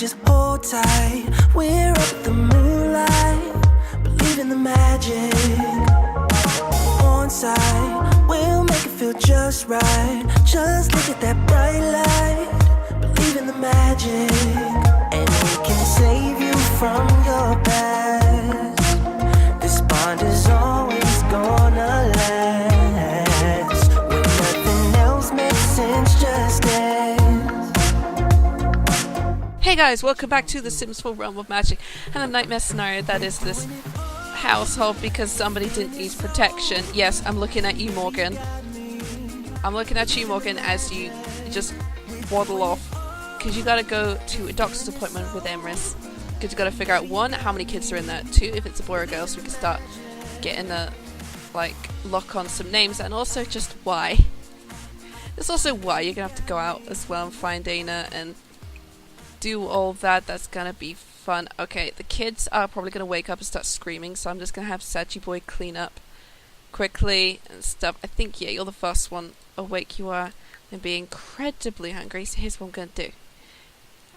just hold tight. We're up at the moonlight, believe in the magic. On side, we'll make it feel just right. Just look at that bright light, believe in the magic. And it can save you from your past. This bond is always gonna last. When nothing else makes sense, just dance. Hey guys, welcome back to The Sims 4 Realm of Magic and a nightmare scenario that is this household because somebody didn't use protection. Yes, I'm looking at you, Morgyn. I'm looking at you, Morgyn, as you just waddle off because you gotta go to a doctor's appointment with Emrys because you gotta figure out, one, how many kids are in there, two, if it's a boy or a girl, so we can start getting a, lock on some names, and also just why. There's also why you're gonna have to go out as well and find Dana and do all that. That's gonna be fun. Okay, the kids are probably gonna wake up and start screaming, so I'm just gonna have Sachi Boy clean up quickly and stuff. I think, yeah, you're the first one awake. You are and be incredibly hungry, so here's what I'm gonna do.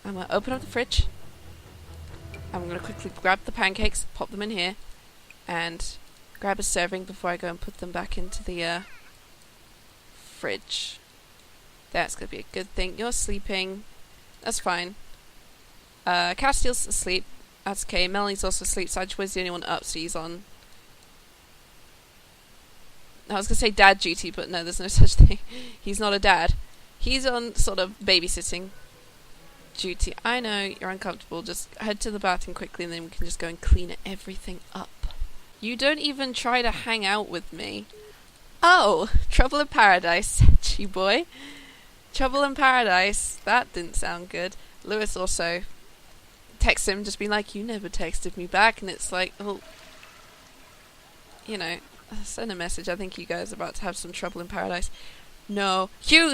I'm gonna open up the fridge. I'm gonna quickly grab the pancakes, pop them in here, and grab a serving before I go and put them back into the fridge. That's gonna be a good thing. You're sleeping. That's fine. Castiel's asleep. That's okay. Melanie's also asleep. Sagittarius the only one up, so he's on. I was gonna say dad duty, but no, there's no such thing. He's not a dad. He's on sort of babysitting duty. I know you're uncomfortable. Just head to the bathroom quickly, and then we can just go and clean everything up. You don't even try to hang out with me. Oh, trouble in paradise, said you boy. Trouble in paradise. That didn't sound good. Lewis also texts him, just being like, you never texted me back, and it's like, well, you know, send a message. I think you guys are about to have some trouble in paradise. No. Hugh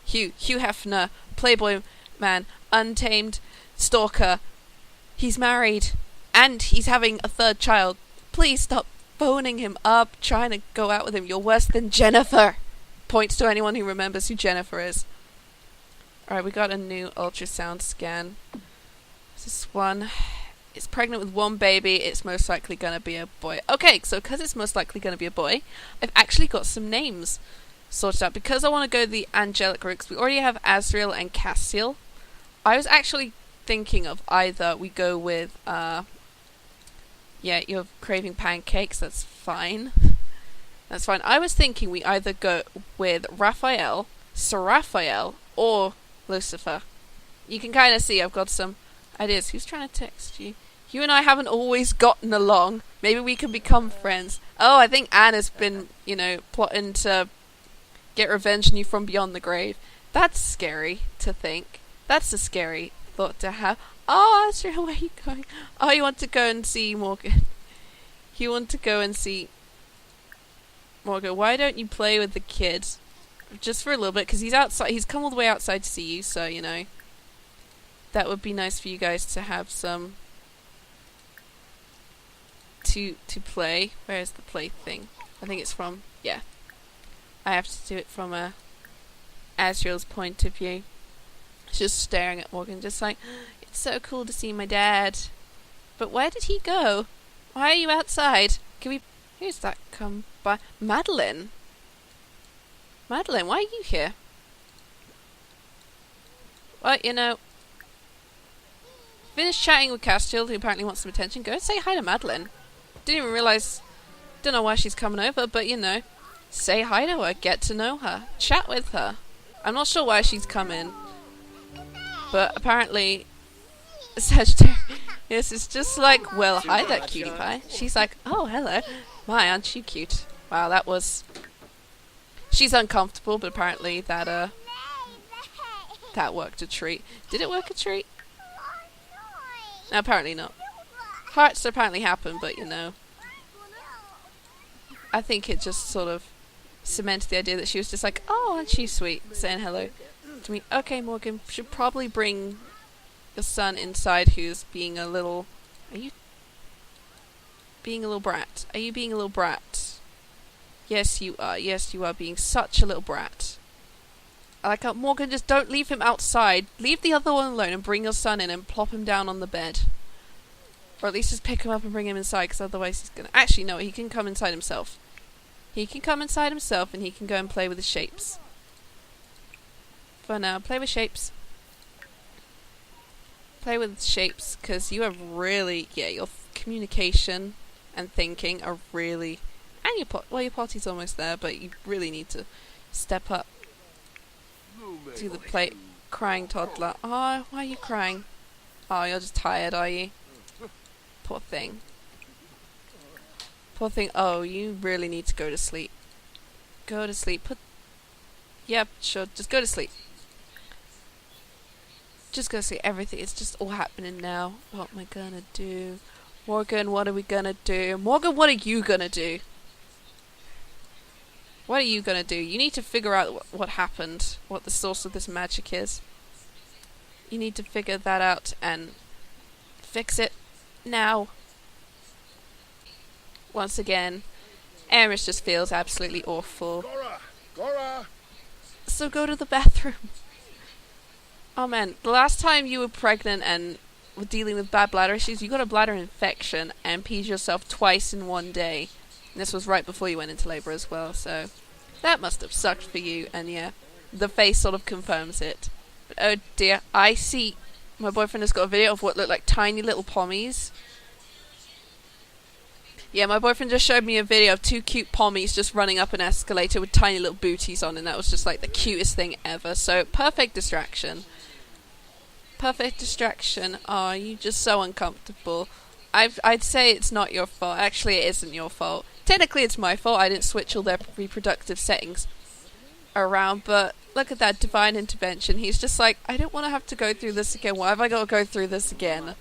Hefner, Playboy man, untamed stalker. He's married, and he's having a third child. Please stop phoning him up, trying to go out with him. You're worse than Jennifer. Points to anyone who remembers who Jennifer is. Alright, we got a new ultrasound scan. This one is pregnant with one baby. It's most likely going to be a boy. Okay, so because it's most likely going to be a boy, I've actually got some names sorted out. Because I want to go the angelic route, because we already have Azriel and Castiel. I was actually thinking of either we go with, yeah, you're craving pancakes, that's fine. That's fine. I was thinking we either go with Raphael, Sir Raphael, or Lucifer. You can kind of see I've got some ideas. Who's trying to text you? You and I haven't always gotten along. Maybe we can become friends. Oh, I think Anne has been, you know, plotting to get revenge on you from beyond the grave. That's scary to think. That's a scary thought to have. Oh, Azrael, where are you going? Oh, you want to go and see Morgyn. You want to go and see Morgyn. Why don't you play with the kid? Just for a little bit, because he's outside. He's come all the way outside to see you, so, you know, that would be nice for you guys to have some to play. Where is the play thing? I think it's from, yeah. I have to do it from Azrael's point of view. Just staring at Morgyn, just like, it's so cool to see my dad. But where did he go? Why are you outside? Can we... Who's that come by? Madeline? Madeline, why are you here? Well, you know, finish chatting with Castiel, who apparently wants some attention. Go and say hi to Madeline. Didn't even realise... Don't know why she's coming over, but, you know, say hi to her, get to know her, chat with her. I'm not sure why she's come in, but apparently Sagittarius is just like, well, hi there, cutie pie. She's like, oh, hello. My, aren't you cute? Wow, that was... She's uncomfortable, but apparently that worked a treat. Did it work a treat? No, apparently not. Hearts apparently happened, but, you know, I think it just sort of cemented the idea that she was just like, oh, aren't you sweet, saying hello to me. Okay, Morgyn, should probably bring your son inside who's being a little... Are you being a little brat? Are you being a little brat? Yes, you are. Yes, you are being such a little brat. Like, Morgyn, just don't leave him outside. Leave the other one alone and bring your son in and plop him down on the bed. Or at least just pick him up and bring him inside, because otherwise he's gonna... Actually, no, he can come inside himself. He can come inside himself and he can go and play with the shapes. For now, play with shapes. Play with shapes, because you are really... Yeah, your communication and thinking are really... And your potty's almost there, but you really need to step up to the plate. Crying toddler. Oh, why are you crying? Oh, you're just tired, are you? Poor thing. Poor thing. Oh, you really need to go to sleep. Go to sleep. Yep, sure. Just go to sleep. Just go to sleep. Everything is just all happening now. What am I gonna do? Morgyn, what are we gonna do? Morgyn, what are you gonna do? What are you gonna do? You need to figure out what happened. What the source of this magic is. You need to figure that out and fix it now. Once again, Eris just feels absolutely awful. Gora! So go to the bathroom. Oh man, the last time you were pregnant and were dealing with bad bladder issues, you got a bladder infection and peed yourself twice in one day. And this was right before you went into labour as well, so that must have sucked for you, and yeah, the face sort of confirms it. But oh dear, I see my boyfriend has got a video of what look like tiny little pommies. Yeah, my boyfriend just showed me a video of two cute pommies just running up an escalator with tiny little booties on, and that was just like the cutest thing ever. So, perfect distraction. Perfect distraction. Oh, you're just so uncomfortable. I'd say it's not your fault. Actually, it isn't your fault. Technically, it's my fault. I didn't switch all their reproductive settings around, but look at that divine intervention. He's just like, I don't want to have to go through this again. Why have I got to go through this again?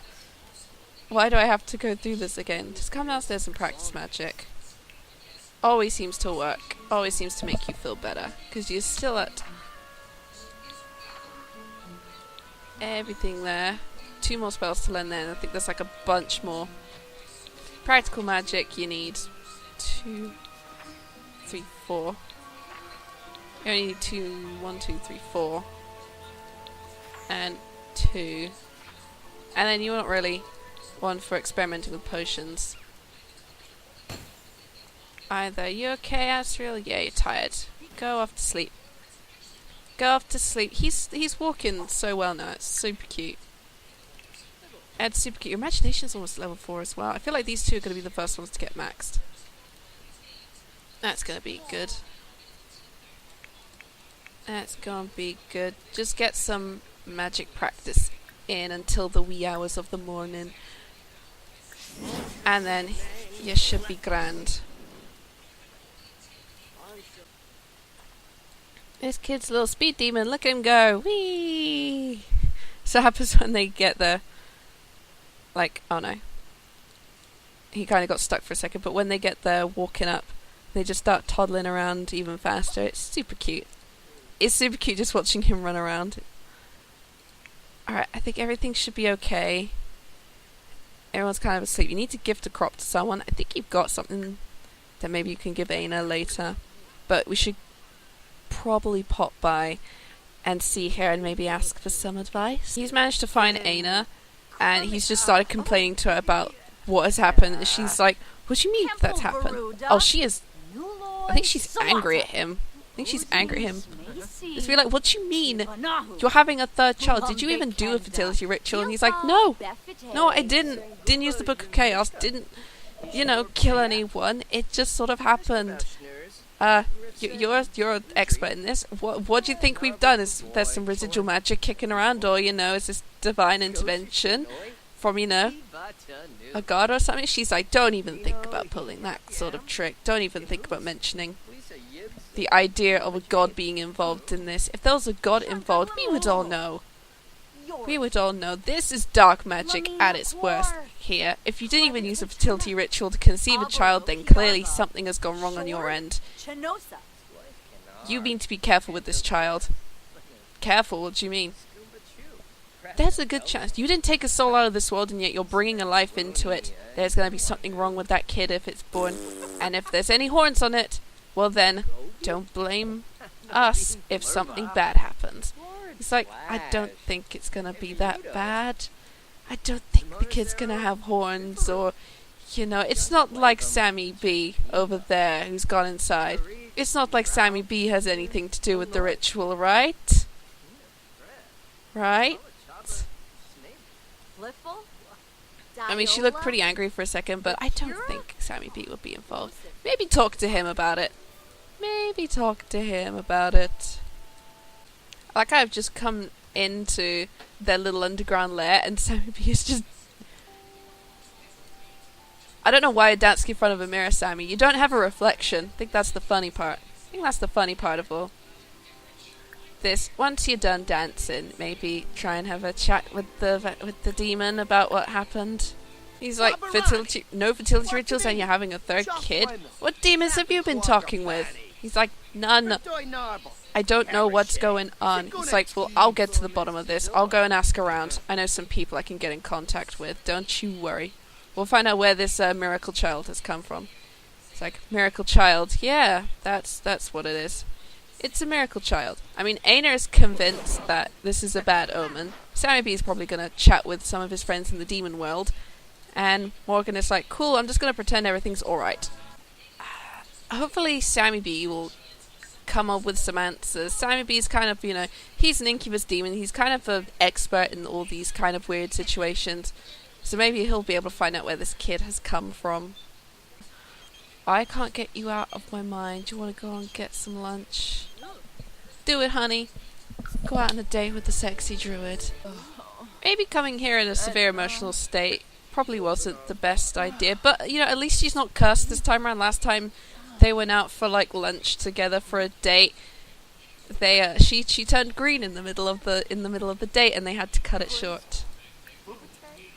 Why do I have to go through this again? Just come downstairs and practice magic. Always seems to work. Always seems to make you feel better. Because you're still at everything there. 2 more spells to learn there. I think there's like a bunch more. Practical magic, you need 2, 3, 4. You only need 2, 1, 2, 3, 4. And 2. And then you want really... one for experimenting with potions. Either. You okay, Asriel? Yeah, you're tired. Go off to sleep. Go off to sleep. He's walking so well now. It's super cute. It's super cute. Your imagination's almost level 4 as well. I feel like these two are going to be the first ones to get maxed. That's going to be good. That's going to be good. Just get some magic practice in until the wee hours of the morning. And then you should be grand. This kid's a little speed demon. Look at him go. Whee! So happens when they get there. Like, oh no. He kind of got stuck for a second, but when they get there walking up, they just start toddling around even faster. It's super cute. It's super cute just watching him run around. Alright, I think everything should be okay. Everyone's kind of asleep. You need to gift a crop to someone. I think you've got something that maybe you can give Aina later. But we should probably pop by and see her and maybe ask for some advice. He's managed to find Aina, and he's just started complaining to her about what has happened. And she's like, what do you mean that's happened? Oh, she is... I think she's angry at him. I think she's angry at him. Just be like, what do you mean? You're having a third child. Did you even do a fertility ritual? And he's like, no. No, I didn't. Didn't use the Book of Chaos. Didn't, kill anyone. It just sort of happened. You're an expert in this. What do you think we've done? Is there some residual magic kicking around? Or, is this divine intervention from, a god or something? She's like, don't even think about pulling that sort of trick. Don't even think about mentioning the idea of a god being involved in this. If there was a god involved, we would all know. We would all know. This is dark magic at its worst here. If you didn't even use a fertility ritual to conceive a child, then clearly something has gone wrong on your end. You need to be careful with this child. Careful? What do you mean? There's a good chance. You didn't take a soul out of this world, and yet you're bringing a life into it. There's going to be something wrong with that kid if it's born. And if there's any horns on it, well then... Don't blame us if something bad happens. He's like, I don't think it's gonna be that bad. I don't think the kid's gonna have horns or, it's not like Sammy B over there who's gone inside. It's not like Sammy B has anything to do with the ritual, right? Right? I mean, she looked pretty angry for a second, but I don't think Sammy B would be involved. Maybe talk to him about it. Like, I've just come into their little underground lair, and Sammy B is just... I don't know why you're dancing in front of a mirror, Sammy. You don't have a reflection. I think that's the funny part. Of all. Once you're done dancing, maybe try and have a chat with the demon about what happened. He's like, no fertility rituals and you're having a third kid? What demons have you been talking with? He's like, none. I don't know what's going on. He's like, well, I'll get to the bottom of this. I'll go and ask around. I know some people I can get in contact with. Don't you worry. We'll find out where this miracle child has come from. It's like, miracle child. Yeah, that's what it is. It's a miracle child. I mean, Aina is convinced that this is a bad omen. Sammy B is probably going to chat with some of his friends in the demon world. And Morgyn is like, cool, I'm just going to pretend everything's alright. Hopefully Sammy B will come up with some answers. Sammy B is kind of, he's an incubus demon. He's kind of an expert in all these kind of weird situations. So maybe he'll be able to find out where this kid has come from. I can't get you out of my mind. Do you want to go and get some lunch? Do it, honey. Go out on a date with the sexy druid. Maybe coming here in a severe emotional state probably wasn't the best idea. But, at least she's not cursed this time around. Last time they went out for, lunch together for a date. She turned green in the middle of the date and they had to cut it short.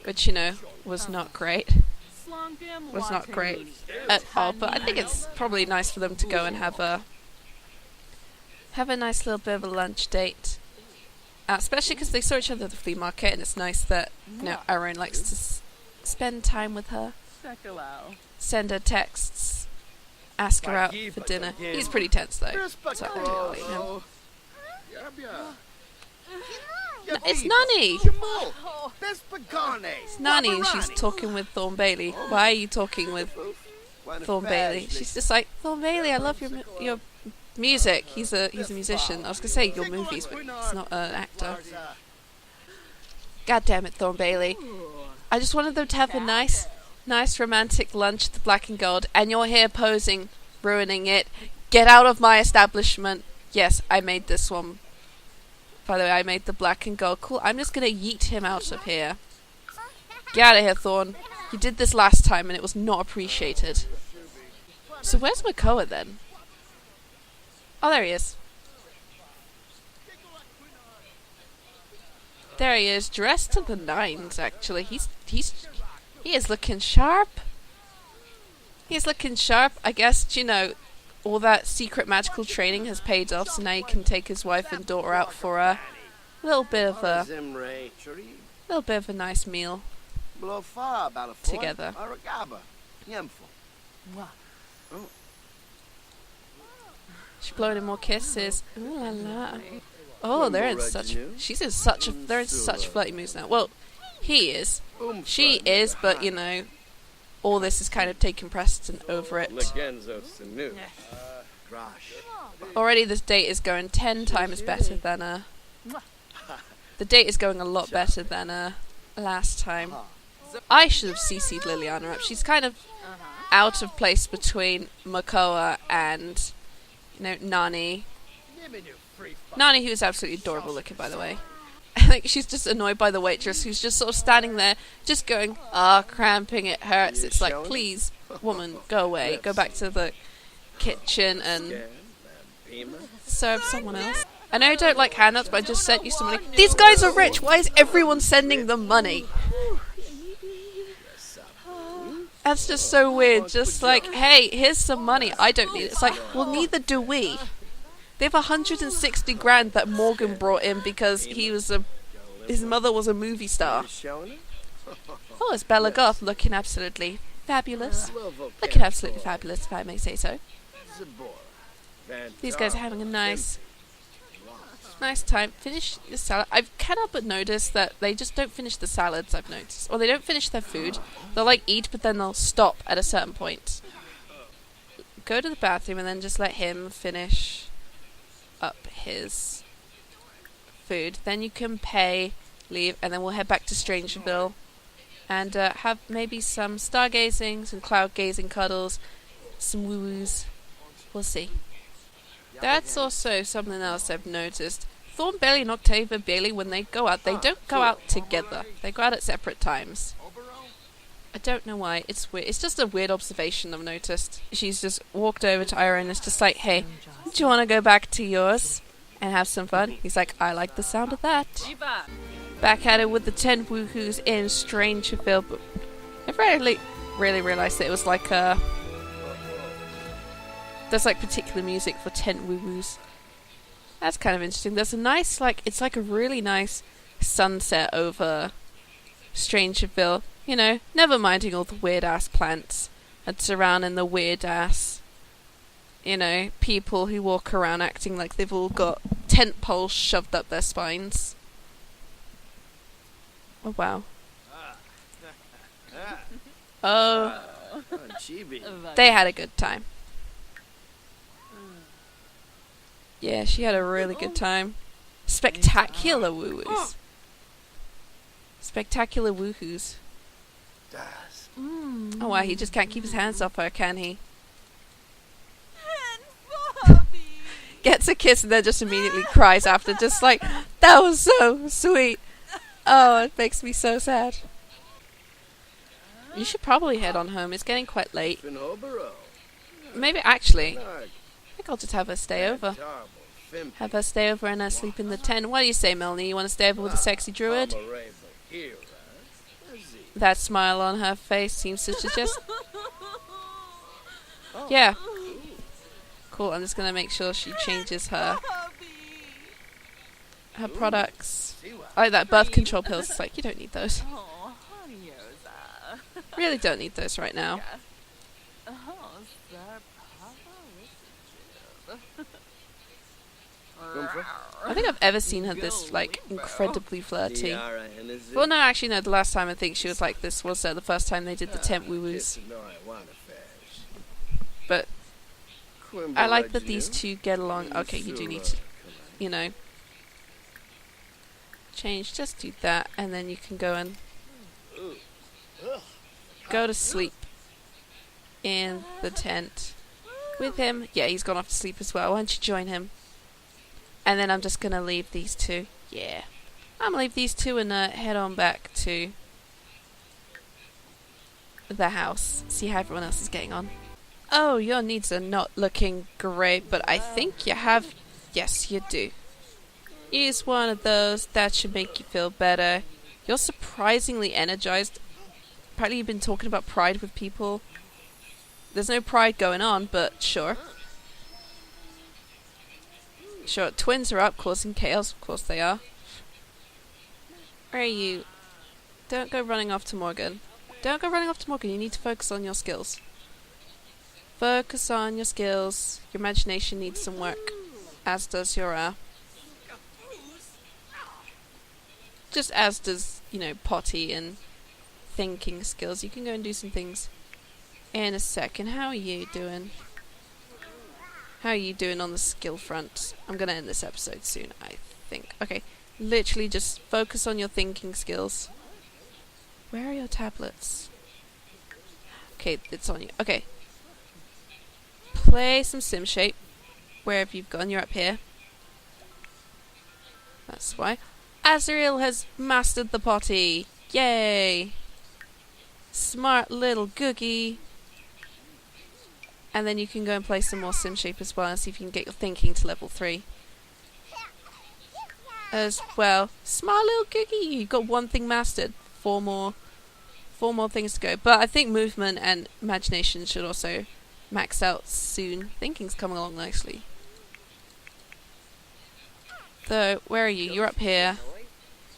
Which, was not great. Was not great at all, but I think it's probably nice for them to go and have a nice little bit of a lunch date, especially because they saw each other at the flea market, and it's nice that Ihrone likes to spend time with her, send her texts, ask her out for dinner. He's pretty tense though, so I do believe him. It's Nani! It's Nani, and she's talking with Thorn Bailey. Why are you talking with Thorn Bailey? She's just like, Thorn Bailey, I love your music. He's a musician. I was gonna say your movies, but he's not an actor. God damn it, Thorn Bailey! I just wanted them to have a nice romantic lunch at the Black and Gold, and you're here posing, ruining it. Get out of my establishment. Yes, I made this one. By the way, I made the Black and Gold. Cool, I'm just gonna yeet him out of here. Get out of here, Thorn. You did this last time and it was not appreciated. So where's Makoa then? Oh, there he is. There he is, dressed to the nines, actually. He is looking sharp. He's looking sharp. I guess, all that secret magical training has paid off, so now he can take his wife and daughter out for a little bit of a nice meal together. She's blowing him more kisses. Ooh la la. Oh, they're in such flirty moods now. Well, he is. She is, but all this is kind of taking precedent over it. Already this date is going 10 times better than the date is going a lot better than last time. I should have CC'd Liliana up. She's kind of out of place between Makoa and Nani. Nani, who's absolutely adorable looking, by the way. I think she's just annoyed by the waitress, who's just sort of standing there, just going, cramping, it hurts. It's like, please, woman, go away. Go back to the kitchen and serve someone else. I know you don't like handouts, but I just sent you some money. These guys are rich. Why is everyone sending them money? That's just so weird. Just like, hey, here's some money. I don't need it. It's like, well, neither do we. They have 160 grand that Morgyn brought in because his mother was a movie star. Oh, it's Bella Goth looking absolutely fabulous. Looking absolutely fabulous, if I may say so. These guys are having a nice time. Finish the salad. I cannot but notice that they just don't finish the salads, I've noticed. Or they don't finish their food. They'll like eat, but then they'll stop at a certain point. Go to the bathroom and then just let him finish up his food. Then you can pay, leave, and then we'll head back to Strangerville and have maybe some stargazing, some cloud gazing cuddles, some woo-woos. We'll see. That's also something else I've noticed. Thornbelly and Octavia Bailey, when they go out, they don't go out together. They go out at separate times. I don't know why. It's weird. It's just a weird observation I've noticed. She's just walked over to Ihrone and is just like, hey, do you want to go back to yours and have some fun? He's like, I like the sound of that. Back at it with the 10 woohoos in Strangerville. But I really realised that it was like there's like particular music for 10 woo-woos. That's kind of interesting. There's a nice, it's like a really nice sunset over Strangerville. You know, never minding all the weird-ass plants that surround and the weird-ass, you know, people who walk around acting like they've all got tent poles shoved up their spines. Oh, wow. Oh. They had a good time. Yeah, she had a really good time. Spectacular woo-woos. Spectacular woohoos. Oh wow, he just can't keep his hands off her, can he? Gets a kiss and then just immediately cries after, just like, that was so sweet. Oh, it makes me so sad. You should probably head on home. It's getting quite late. Maybe, actually, I think I'll just have her stay over. Have her stay over and sleep in the tent. What do you say, Melanie? You want to stay over with the sexy druid? That smile on her face seems to suggest... Yeah. Cool, I'm just going to make sure she changes her products. I like that birth control pills. It's like, you don't need those. Really don't need those right now. I think I've ever seen her this, like, incredibly flirty. Well, no, actually, no, the last time I think she was like this was the first time they did the tent woo-woos. But I like that these two get along. Okay, you do need to, you know, change. Just do that, and then you can go and go to sleep in the tent with him. Yeah, he's gone off to sleep as well. Why don't you join him? And then I'm just going to leave these two. Yeah. I'm going to leave these two and head on back to the house. See how everyone else is getting on. Oh, your needs are not looking great, but I think you have... Yes, you do. Use one of those. That should make you feel better. You're surprisingly energized. Apparently you've been talking about pride with people. There's no pride going on, but sure. Sure, twins are up, causing chaos. Of course they are. Where are you? Don't go running off to Morgyn. Don't go running off to Morgyn. You need to focus on your skills. Focus on your skills. Your imagination needs some work. As does your, just as does, you know, potty and thinking skills. You can go and do some things in a second. How are you doing? How are you doing on the skill front? I'm going to end this episode soon, I think. Okay, literally just focus on your thinking skills. Where are your tablets? Okay, it's on you. Okay. Play some SimShape. Wherever you've gone, you're up here. That's why. Azrael has mastered the potty. Yay! Smart little googie. And then you can go and play some more SimShape as well and see if you can get your thinking to level 3. As well. Smart little googie! You've got one thing mastered. Four more things to go. But I think movement and imagination should also max out soon. Thinking's coming along nicely. So, where are you? You're up here.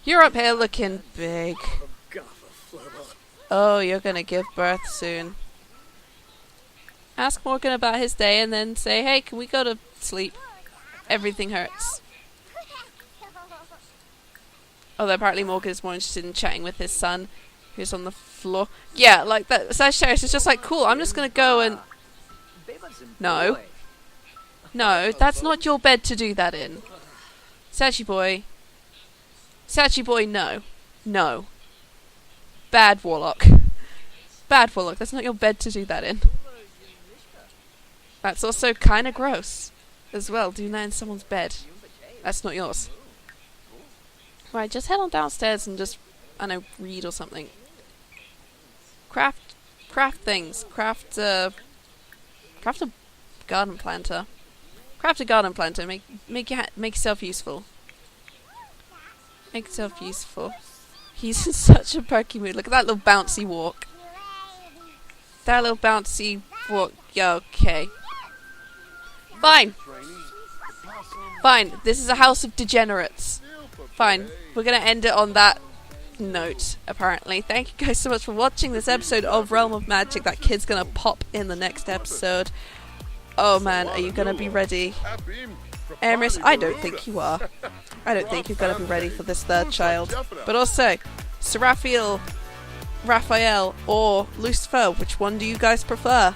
You're up here looking big. Oh, you're gonna give birth soon. ask Morgyn about his day, and then say, hey, can we go to sleep? Everything hurts. Although apparently Morgyn is more interested in chatting with his son, who's on the floor. Yeah, like that. Sagittarius is just like, cool, I'm just gonna go and... No. No, that's not your bed to do that in. Sachi boy. Sachi boy, no. No. Bad warlock. Bad warlock, that's not your bed to do that in. That's also kind of gross as well, doing that in someone's bed. That's not yours. Right, just head on downstairs and just, I don't know, read or something. Craft things. Craft a garden planter. Craft a garden planter. Make yourself useful. Make yourself useful. He's in such a perky mood. Look at that little bouncy walk. That little bouncy walk. Yeah, okay. Fine. Fine. This is a house of degenerates. Fine. We're gonna end it on that note, apparently. Thank you guys so much for watching this episode of Realm of Magic. That kid's gonna pop in the next episode. Oh man, are you gonna be ready? Emrys, I don't think you are. I don't think you're gonna be ready for this third child. But also, Seraphiel, Raphael, or Lucifer, which one do you guys prefer?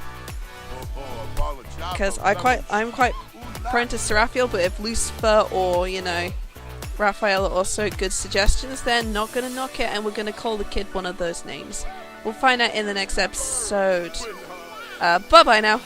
Because I'm quite prone to Seraphiel, but if Lucifer or, you know, Raphael are also good suggestions, then not gonna knock it, and we're gonna call the kid one of those names. We'll find out in the next episode. Bye bye now.